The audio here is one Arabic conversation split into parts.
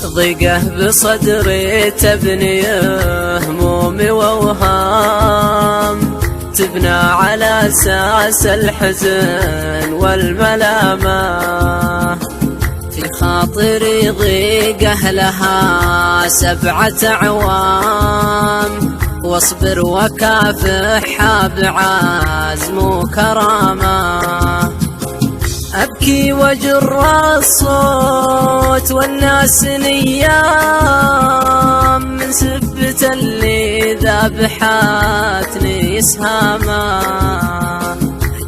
ضيقه بصدري تبني همومي وأوهام، تبنى على أساس الحزن والملامة. في خاطري ضيقه لها 7 أعوام، واصبر وكافحها بعزم وكرامة. أبكي وجر الصوت والناس نيام، من سبة اللي ذبحتني إسهاما.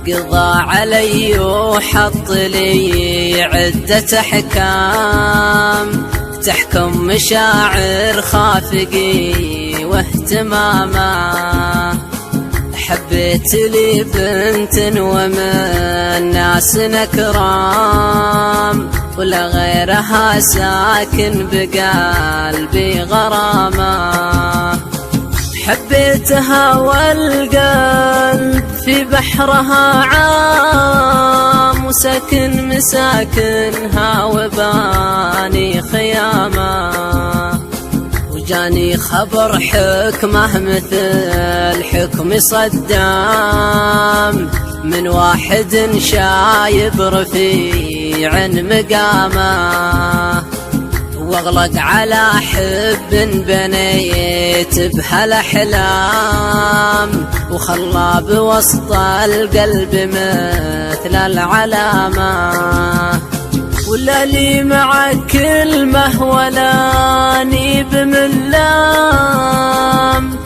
قضى علي وحط لي عدة أحكام، تحكم مشاعر خافقي واهتماما. حبيت لي بنت ومن ناس نكرام، ولا غيرها ساكن بقلبي غرامة. حبيتها والقلب في بحرها عام، وسكن مساكنها وباني خيامة. جاني خبر حكمه مثل حكم صدام، من واحد شايب رفيع مقامه. واغلق على حب بنيت بهالاحلام، وخلى بوسط القلب مثل العلامه. ولا لي مع كلمة ولاني بملام،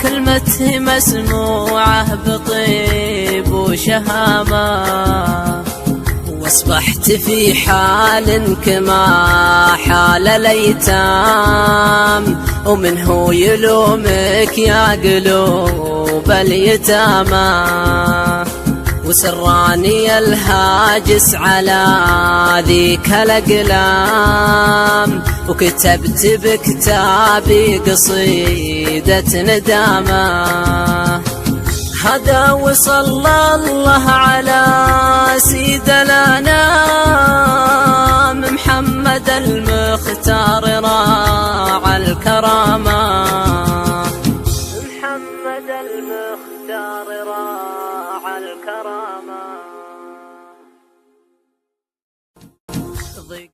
كلمته مسموعة بطيب وشهامة. واصبحت في حال كما حال الأيتام، ومنه يلومك يا قلوب اليتامى. وسراني الهاجس على ذيك الأقلام، وكتبت بكتابي قصيدة ندامة. هذا وصلى الله على سيد الأنام، محمد المختار راعى الكرامة.